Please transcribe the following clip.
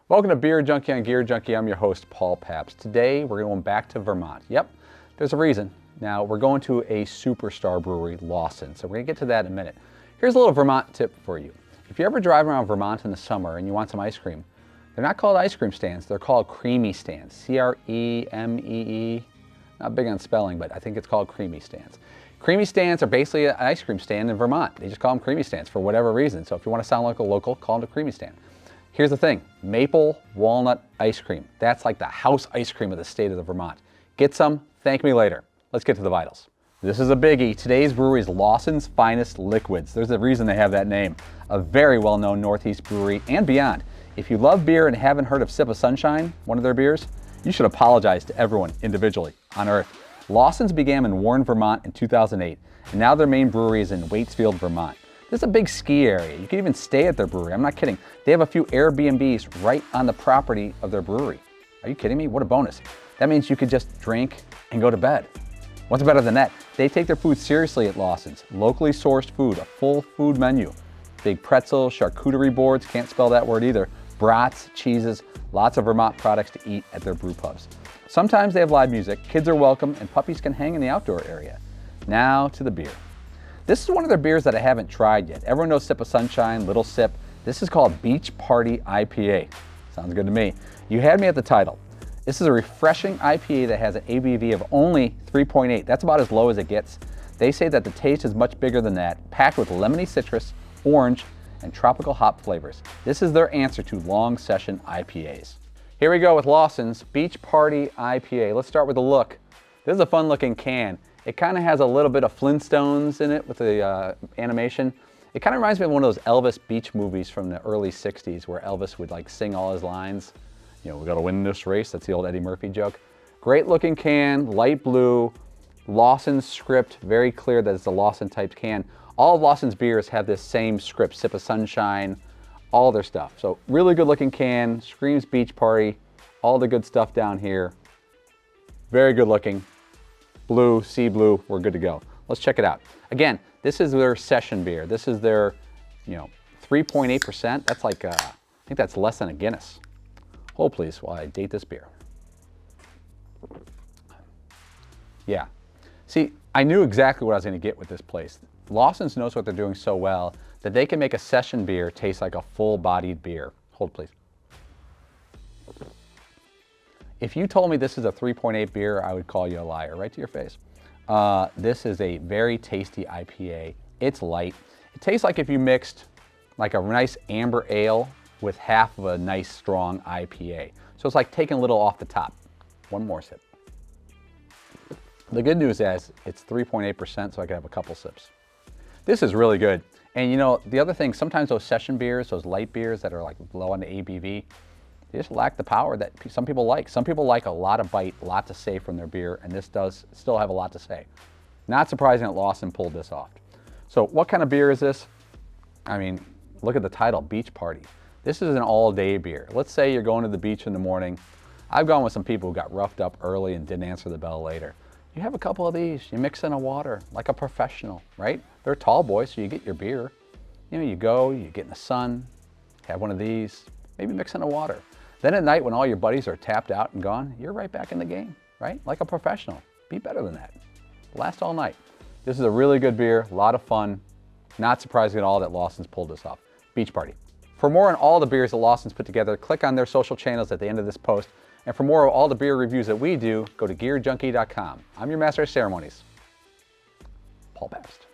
Welcome to Beer Junkie on Gear Junkie. I'm your host, Paul Pabst. Today, we're going back to Vermont. Yep, there's a reason. Now, we're going to a superstar brewery, Lawson. So we're going to get to that in a minute. Here's a little Vermont tip for you. If you ever drive around Vermont in the summer and you want some ice cream, they're not called ice cream stands. They're called creamy stands. C-R-E-M-E-E. Not big on spelling, but I think it's called creamy stands. Creamy stands are basically an ice cream stand in Vermont. They just call them creamy stands for whatever reason. So if you want to sound like a local, call them a creamy stand. Here's the thing, maple walnut ice cream. That's like the house ice cream of the state of Vermont. Get some, thank me later. Let's get to the vitals. This is a biggie. Today's brewery is Lawson's Finest Liquids. There's a reason they have that name. A very well-known Northeast brewery and beyond. If you love beer and haven't heard of Sip of Sunshine, one of their beers, you should apologize to everyone individually on earth. Lawson's began in Warren, Vermont in 2008, and now their main brewery is in Waitsfield, Vermont. This is a big ski area. You can even stay at their brewery. I'm not kidding. They have a few Airbnbs right on the property of their brewery. Are you kidding me? What a bonus. That means you could just drink and go to bed. What's better than that? They take their food seriously at Lawson's. Locally sourced food, a full food menu. Big pretzels, charcuterie boards, can't spell that word either. Brats, cheeses, lots of Vermont products to eat at their brew pubs. Sometimes they have live music, kids are welcome, and puppies can hang in the outdoor area. Now to the beer. This is one of their beers that I haven't tried yet. Everyone knows Sip of Sunshine, Little Sip. This is called Beach Party IPA. Sounds good to me. You had me at the title. This is a refreshing IPA that has an ABV of only 3.8. That's about as low as it gets. They say that the taste is much bigger than that, packed with lemony citrus, orange, and tropical hop flavors. This is their answer to long session IPAs. Here we go with Lawson's Beach Party IPA. Let's start with the look. This is a fun looking can. It kind of has a little bit of Flintstones in it with the animation. It kind of reminds me of one of those Elvis beach movies from the early 60s where Elvis would like sing all his lines. You know, we gotta win this race. That's the old Eddie Murphy joke. Great looking can, light blue, Lawson script, very clear that it's a Lawson type can. All of Lawson's beers have this same script, Sip of Sunshine, all their stuff. So really good looking can, screams beach party, all the good stuff down here. Very good looking. Blue, sea blue, we're good to go. Let's check it out. Again, this is their session beer. This is their, 3.8%. That's like, I think that's less than a Guinness. Hold please while I date this beer. Yeah. See, I knew exactly what I was gonna get with this place. Lawson's knows what they're doing so well that they can make a session beer taste like a full-bodied beer. Hold please. If you told me this is a 3.8 beer, I would call you a liar, right to your face. This is a very tasty IPA. It's light. It tastes like if you mixed like a nice amber ale with half of a nice strong IPA. So it's like taking a little off the top. One more sip. The good news is it's 3.8%, so I can have a couple sips. This is really good. And the other thing, sometimes those session beers, those light beers that are like low on the ABV, they just lack the power that some people like. Some people like a lot of bite, a lot to say from their beer, and this does still have a lot to say. Not surprising that Lawson pulled this off. So what kind of beer is this? I mean, look at the title, Beach Party. This is an all-day beer. Let's say you're going to the beach in the morning. I've gone with some people who got roughed up early and didn't answer the bell later. You have a couple of these, you mix in a water like a professional, right? They're tall boys, so you get your beer. You go, you get in the sun, have one of these, maybe mix in a water. Then at night when all your buddies are tapped out and gone, you're right back in the game, right? Like a professional. Be better than that. Last all night. This is a really good beer, a lot of fun. Not surprising at all that Lawson's pulled this off. Beach Party. For more on all the beers that Lawson's put together, click on their social channels at the end of this post. And for more of all the beer reviews that we do, go to gearjunkie.com. I'm your master of ceremonies, Paul Pabst.